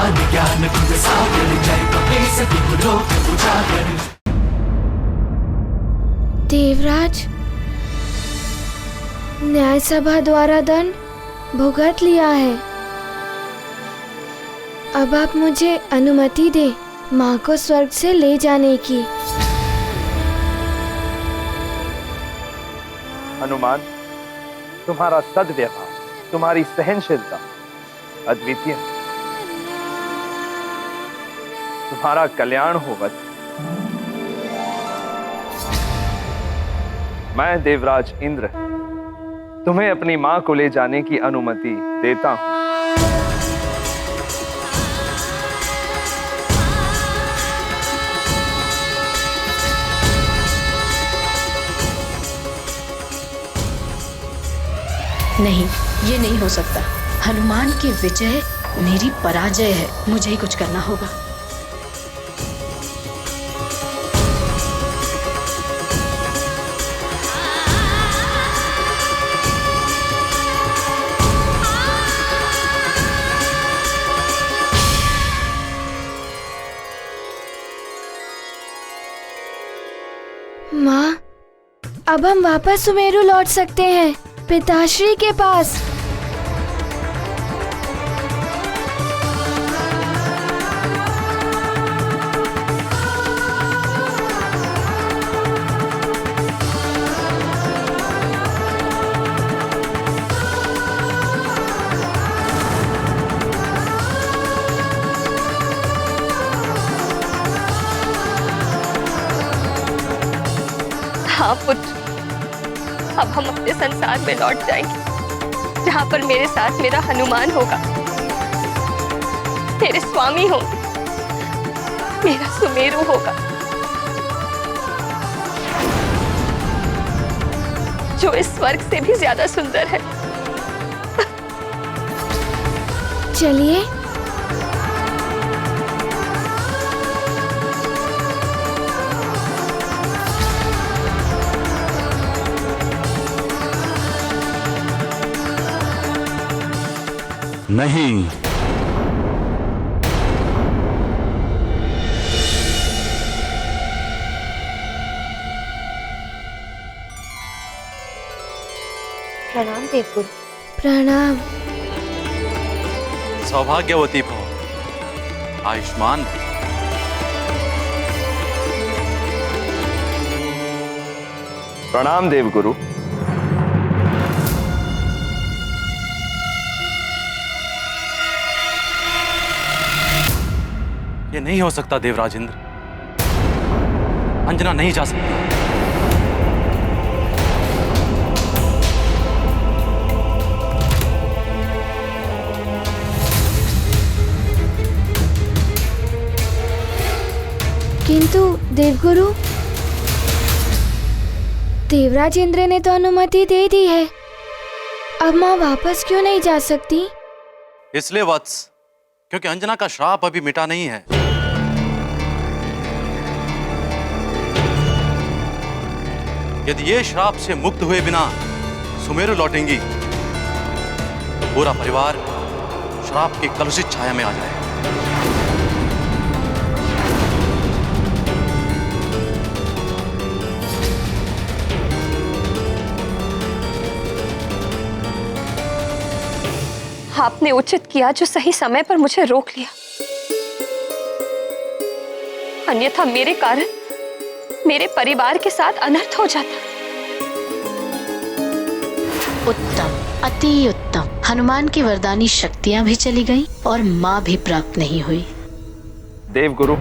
हनुमान ज्ञान गुण सागर जय कपीस तिहु लोक उजागर। देवराज, न्याय सभा द्वारा दंड भुगत लिया है। अब आप मुझे अनुमति दे माँ को स्वर्ग से ले जाने की। हनुमान, तुम्हारा सद्व्यवहार, तुम्हारी सहनशीलता अद्वितीय है। तुम्हारा कल्याण हो वत्स। मैं देवराज इंद्र तुम्हें अपनी मां को ले जाने की अनुमति देता हूं। नहीं, ये नहीं हो सकता। हनुमान की विजय मेरी पराजय है। मुझे ही कुछ करना होगा। माँ, अब हम वापस सुमेरु लौट सकते हैं, पिताश्री के पास। हाँ पुत्र, अब हम अपने संसार में लौट जाएंगे, जहाँ पर मेरे साथ मेरा हनुमान होगा, मेरे स्वामी होंगे, मेरा सुमेरु होगा, जो इस स्वर्ग से भी ज्यादा सुंदर है। चलिए। नहीं, प्रणाम देवगुरु। प्रणाम। सौभाग्यवती भव, आयुष्मान। प्रणाम देवगुरु। ये नहीं हो सकता देवराज इंद्र, अंजना नहीं जा सकती। किंतु देवगुरु, देवराज इंद्र ने तो अनुमति दे दी है। अब माँ वापस क्यों नहीं जा सकती? इसलिए वत्स, क्योंकि अंजना का श्राप अभी मिटा नहीं है। यदि ये श्राप से मुक्त हुए बिना सुमेरु लौटेंगी तो पूरा परिवार श्राप की कलुषित छाया में आ जाए। आपने उचित किया जो सही समय पर मुझे रोक लिया, अन्यथा मेरे कारण मेरे परिवार के साथ अनर्थ हो जाता। उत्तम, अति उत्तम। हनुमान की वरदानी शक्तियां भी चली गईं और मां भी प्राप्त नहीं हुई। देवगुरु,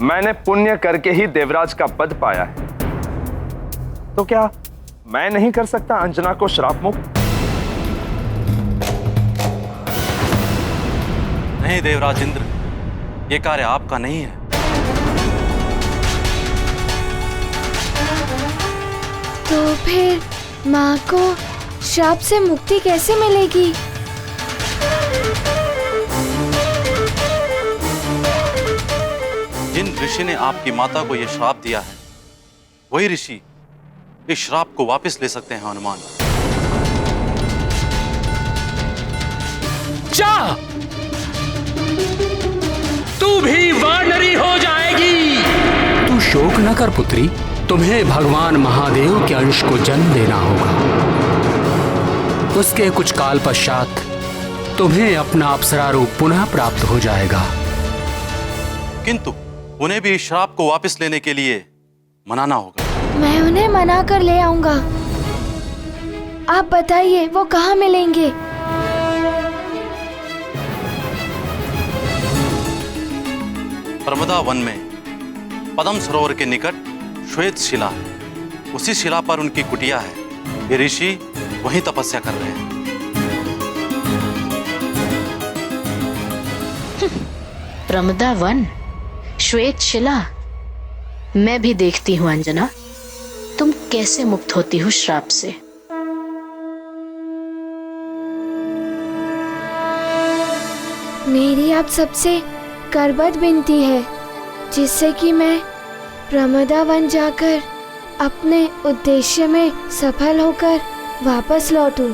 मैंने पुण्य करके ही देवराज का पद पाया है, तो क्या मैं नहीं कर सकता अंजना को श्राप मुक्त? नहीं देवराज इंद्र, ये कार्य आपका नहीं है। तो फिर माँ को श्राप से मुक्ति कैसे मिलेगी? जिन ऋषि ने आपकी माता को यह श्राप दिया है, वही ऋषि इस श्राप को वापस ले सकते हैं हनुमान। जा! भी वानरी हो जाएगी। तू शोक न कर पुत्री, तुम्हें भगवान महादेव के अंश को जन्म देना होगा। उसके कुछ काल पश्चात तुम्हें अपना अप्सरा रूप पुनः प्राप्त हो जाएगा। किंतु उन्हें भी इस श्राप को वापस लेने के लिए मनाना होगा। मैं उन्हें मना कर ले आऊंगा। आप बताइए वो कहाँ मिलेंगे? प्रमदा वन में पद्म सरोवर के निकट श्वेत शिला है। उसी शिला पर उनकी कुटिया है। ये ऋषि वहीं तपस्या कर रहे हैं। प्रमदा वन, श्वेत शिला। मैं भी देखती हूँ अंजना, तुम कैसे मुक्त होती हो श्राप से। मेरी आप सबसे करबद्ध विनती है, जिससे कि मैं प्रमदा वन जाकर अपने उद्देश्य में सफल होकर वापस लौटूं।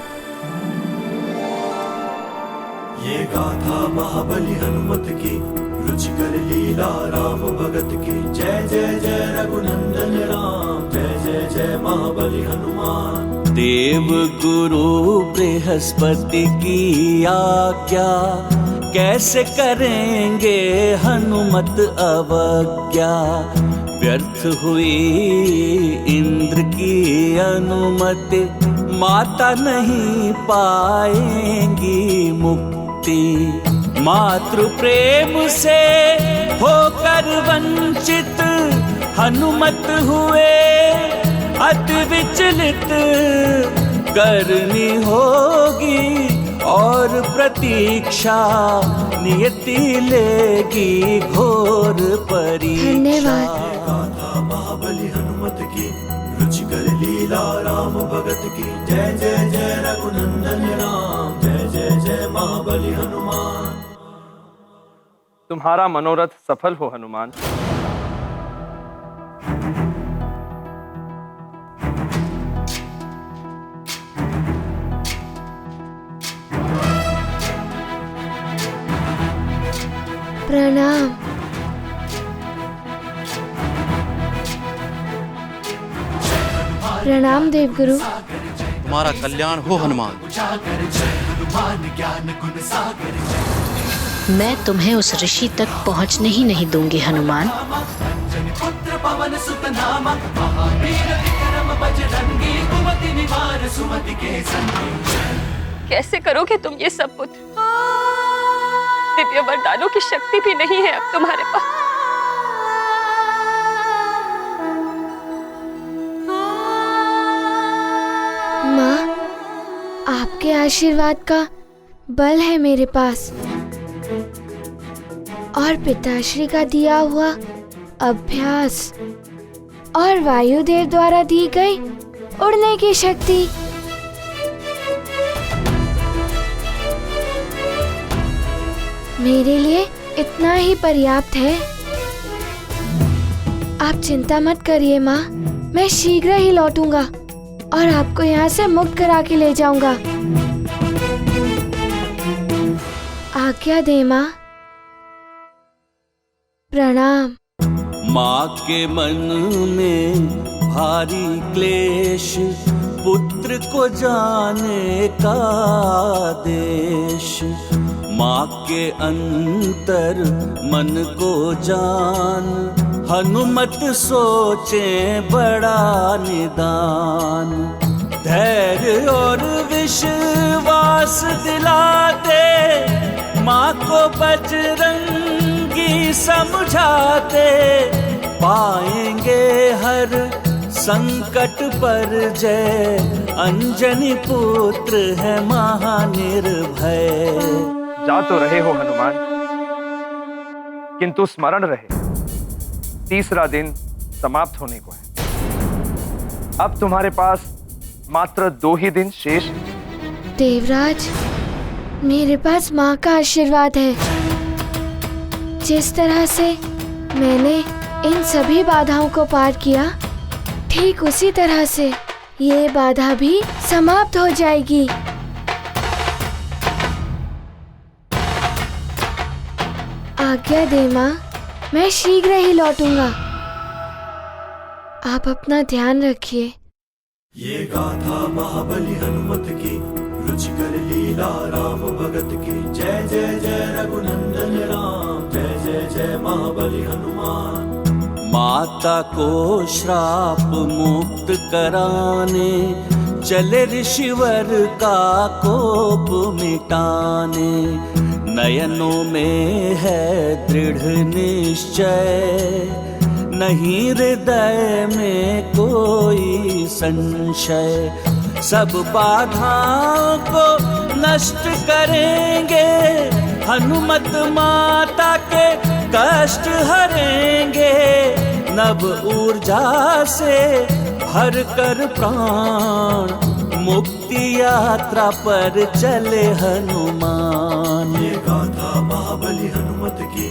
ये गाथा महाबली हनुमत की, रुचिकर लीला राम भगत की। जय जय जय रघुनंदन राम, जय जय जय महाबली हनुमान। देव गुरु बृहस्पति की आज्ञा, कैसे करेंगे हनुमत अवज्ञा। व्यर्थ हुई इंद्र की अनुमति, माता नहीं पाएंगी मुक्ति। मातृ प्रेम से होकर वंचित, हनुमत हुए अति विचलित। करनी होगी और प्रतीक्षा, नियति लेगी घोर परीक्षा। धन्यवाद। गाथा महाबली हनुमत की, रुचिकर लीला राम भगत की। जय जय जय रघुनंदन राम, जय जय जय महाबली हनुमान। तुम्हारा मनोरथ सफल हो हनुमान। प्रणाम। प्रणाम देवगुरु। तुम्हारा कल्याण हो हनुमान। मैं तुम्हें उस ऋषि तक पहुंचने ही नहीं दूंगी हनुमान। पुत्र पवन सुत नामा, महावीर विक्रम बजरंगी। कुमति निवार सुमति के संगी। कैसे करोगे तुम ये सब पुत्र? दिव्य वरदानों की शक्ति भी नहीं है अब तुम्हारे पास। माँ, आपके आशीर्वाद का बल है मेरे पास, और पिताश्री का दिया हुआ अभ्यास, और वायुदेव द्वारा दी गई उड़ने की शक्ति। मेरे लिए इतना ही पर्याप्त है। आप चिंता मत करिए माँ, मैं शीघ्र ही लौटूंगा और आपको यहाँ से मुक्त करा के ले जाऊंगा। आज्ञा दे माँ। प्रणाम। माँ के मन में भारी क्लेश, पुत्र को जाने का देश। माँ के अंतर मन को जान, हनुमत सोचे बड़ा निदान। धैर्य और विश्वास दिलाते, माँ को बजरंगी समझाते। पाएंगे हर संकट पर जय, अंजनी पुत्र है महानिर्भय। जा तो रहे हो हनुमान, किंतु स्मरण रहे, तीसरा दिन समाप्त होने को है। अब तुम्हारे पास मात्र 2 ही दिन शेष। देवराज, मेरे पास माँ का आशीर्वाद है। जिस तरह से मैंने इन सभी बाधाओं को पार किया, ठीक उसी तरह से ये बाधा भी समाप्त हो जाएगी। आज्ञा दे माँ, मैं शीघ्र ही लौटूंगा। आप अपना ध्यान रखिए। ये गाथा महाबली हनुमत की, रुचिकर लीला राम भगत की। जय जय जय रघुनंदन राम, जय जय जय महाबली हनुमान। माता को श्राप मुक्त कराने चले ऋषिवर का कोप मिटाने। नयनों में है दृढ़ निश्चय, नहीं हृदय में कोई संशय। सब बाधाओं को नष्ट करेंगे, हनुमत माता के कष्ट हरेंगे। नव ऊर्जा से भर कर प्राण, मुक्ति यात्रा पर चले हनुमान। ये गाथा महाबली हनुमत की,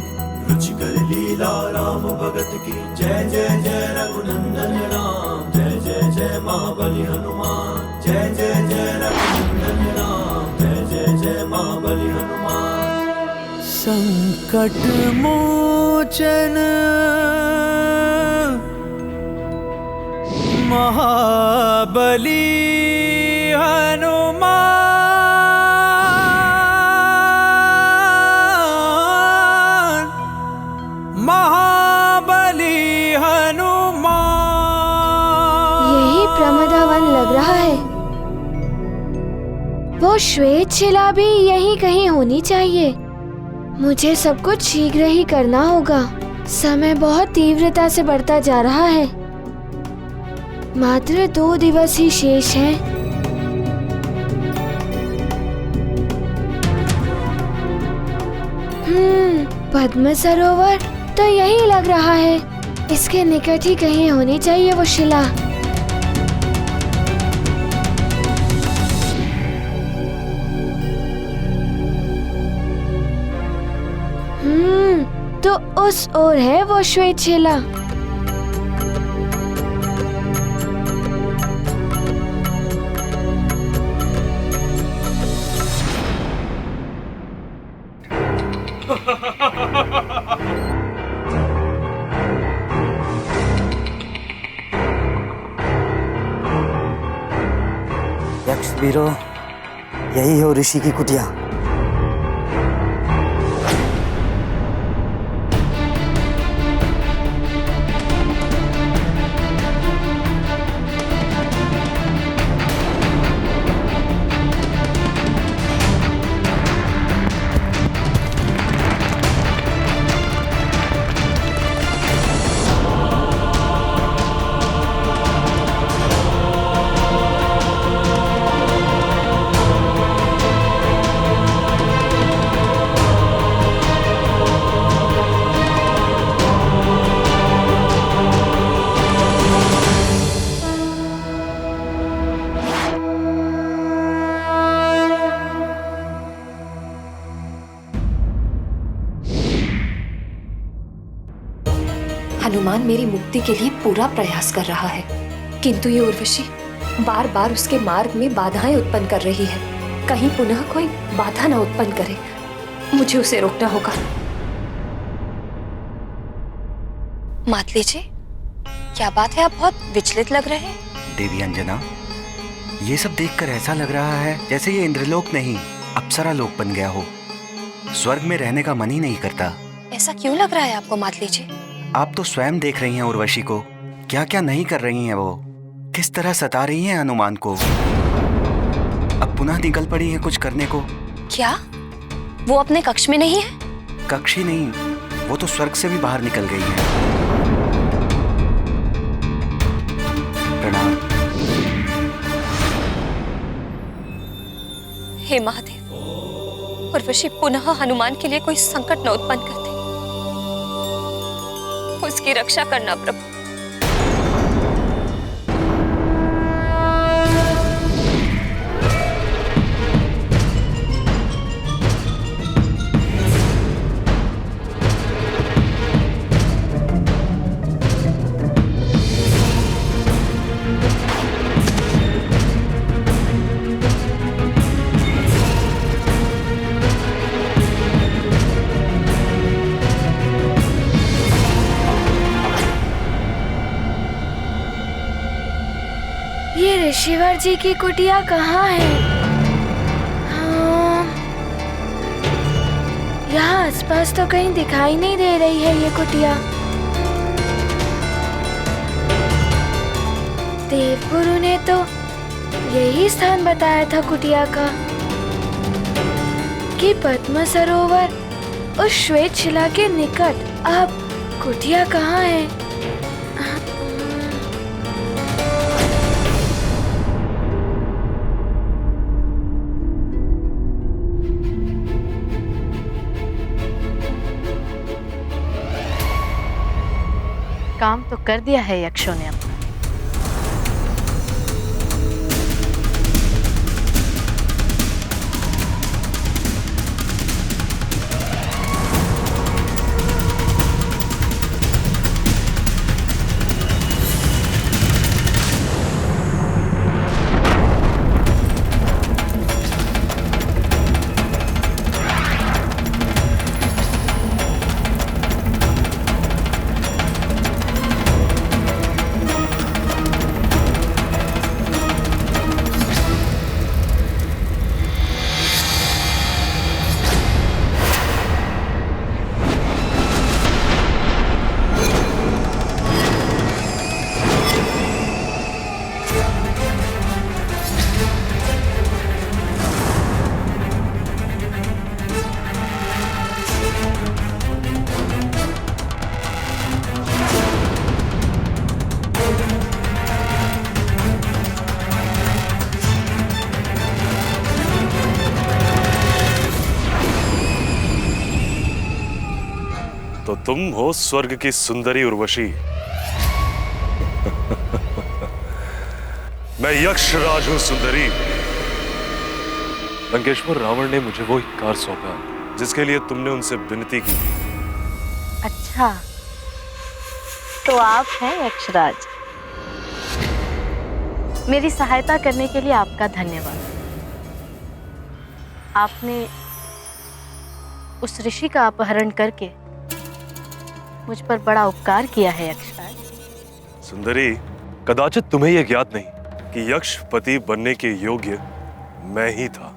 रुचिकर लीला राम भगत की। जय जय जय रघुनंदन राम, जय जय जय महाबली हनुमान। जय जय जय रघुनंदन राम, जय जय जय महाबली हनुमान। संकट मोचन महाबली हनुमान, महाबली हनुमान। यही प्रमदावन लग रहा है। वो श्वेत शिला भी यहीं कहीं होनी चाहिए। मुझे सब कुछ शीघ्र ही करना होगा। समय बहुत तीव्रता से बढ़ता जा रहा है। मात्र 2 दिवस ही शेष हैं। पद्म सरोवर तो यही लग रहा है। इसके निकट ही कहीं होनी चाहिए वो शिला। तो उस ओर है वो श्वेत शिला। यक्ष वीरो, यही हो ऋषि की कुटिया। हनुमान मेरी मुक्ति के लिए पूरा प्रयास कर रहा है, किंतु ये उर्वशी बार बार उसके मार्ग में बाधाएं उत्पन्न कर रही है। कहीं पुनः कोई बाधा न उत्पन्न करे। मुझे उसे रोकना होगा। मातली जी, क्या बात है? आप बहुत विचलित लग रहे हैं। देवी अंजना, ये सब देखकर ऐसा लग रहा है जैसे ये इंद्रलोक नहीं अप्सरा लोक बन गया हो। स्वर्ग में रहने का मन ही नहीं करता। ऐसा क्यों लग रहा है आपको मातली जी? आप तो स्वयं देख रही हैं उर्वशी को, क्या क्या नहीं कर रही हैं वो, किस तरह सता रही हैं हनुमान को। अब पुनः निकल पड़ी हैं कुछ करने को। क्या वो अपने कक्ष में नहीं है? कक्ष ही नहीं, वो तो स्वर्ग से भी बाहर निकल गई है। प्रणाम। हे महादेव, उर्वशी पुनः हनुमान के लिए कोई संकट न उत्पन्न करते। उसकी रक्षा करना प्रभु। ऋषिवर जी की कुटिया कहाँ है? हाँ, यहाँ आसपास तो कहीं दिखाई नहीं दे रही है ये कुटिया। देवगुरु ने तो यही स्थान बताया था कुटिया का, कि पद्म सरोवर उस श्वेत शिला के निकट। अब कुटिया कहाँ है? काम तो कर दिया है यक्षों ने अपना। तो तुम हो स्वर्ग की सुंदरी उर्वशी। मैं यक्षराज हूं सुंदरी। लंकेश्वर रावण ने मुझे वो कार सौंपा जिसके लिए तुमने उनसे विनती की थी। अच्छा, तो आप हैं यक्षराज। मेरी सहायता करने के लिए आपका धन्यवाद। आपने उस ऋषि का अपहरण करके मुझ पर बड़ा उपकार किया है यक्षराज। सुंदरी, कदाचित तुम्हें यह ज्ञात नहीं कि यक्षपति बनने के योग्य मैं ही था।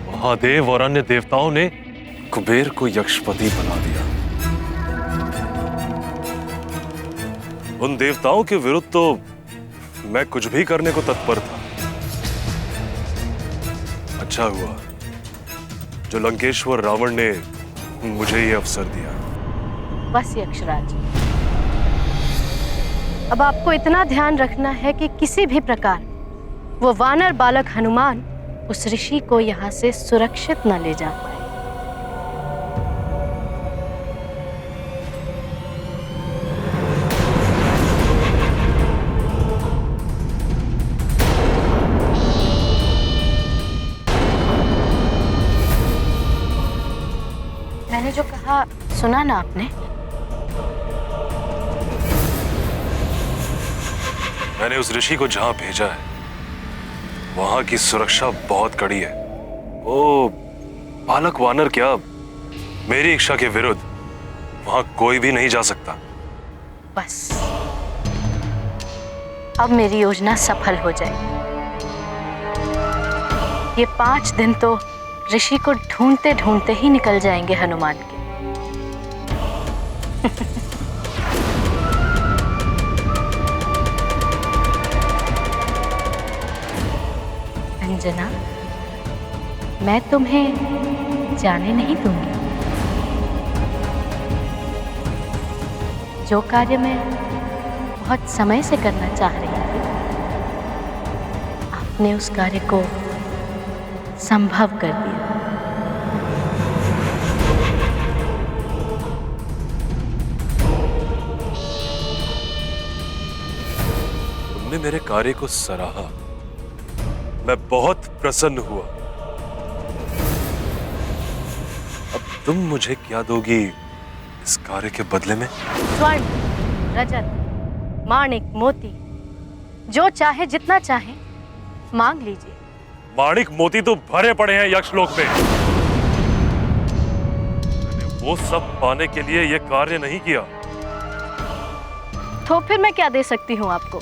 महादेव और अन्य देवताओं ने कुबेर को यक्षपति बना दिया। उन देवताओं के विरुद्ध तो मैं कुछ भी करने को तत्पर था। अच्छा हुआ जो लंकेश्वर रावण ने मुझे ये अवसर दिया। बस यक्षराज, अब आपको इतना ध्यान रखना है कि किसी भी प्रकार वो वानर बालक हनुमान उस ऋषि को यहाँ से सुरक्षित न ले जा पाए। मैंने जो कहा सुना ना आपने? मैंने उस ऋषि को जहां भेजा है वहां की सुरक्षा बहुत कड़ी है। वो बालक वानर क्या, मेरी इच्छा के विरुद्ध वहां कोई भी नहीं जा सकता। बस अब मेरी योजना सफल हो जाएगी। ये 5 दिन तो ऋषि को ढूंढते ढूंढते ही निकल जाएंगे हनुमान के। अंजना, मैं तुम्हें जाने नहीं दूंगी। जो कार्य मैं बहुत समय से करना चाह रही थी, आपने उस कार्य को संभव कर दिया। तुमने मेरे कार्य को सराहा, मैं बहुत प्रसन्न हुआ। अब तुम मुझे क्या दोगी इस कार्य के बदले में? स्वर्ण, रजत, माणिक, मोती, जो चाहे जितना चाहे मांग लीजिए। माणिक मोती तो भरे पड़े हैं यक्षलोक में। मैंने वो सब पाने के लिए यह कार्य नहीं किया। तो फिर मैं क्या दे सकती हूँ आपको?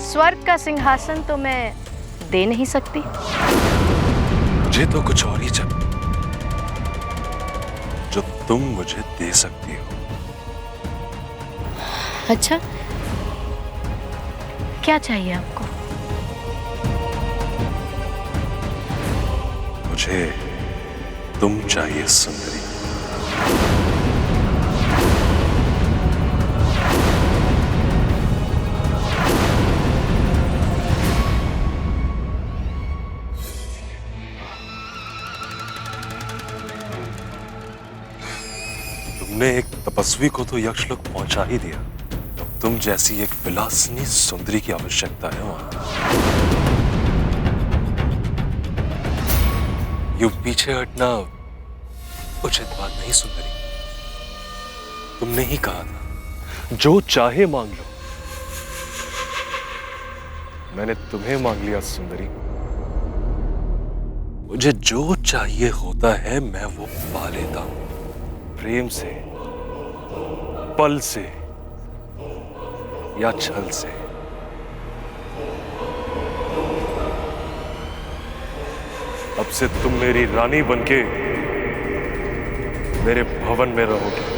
स्वर्ग का सिंहासन तो मैं दे नहीं सकती। मुझे तो कुछ और ही चाहिए जो तुम मुझे दे सकती हो। अच्छा, क्या चाहिए आपको? मुझे तुम चाहिए सुंदरी। तुमने एक तपस्वी को तो यक्षलोक पहुंचा ही दिया, अब तुम जैसी एक विलासिनी सुंदरी की आवश्यकता है वहां। यूं पीछे हटना उचित बात नहीं सुंदरी। तुमने ही कहा था जो चाहे मांग लो। मैंने तुम्हें मांग लिया सुंदरी। मुझे जो चाहिए होता है मैं वो पा लेता हूं, प्रेम से, पल से या छल से। अब से तुम मेरी रानी बनके मेरे भवन में रहोगे।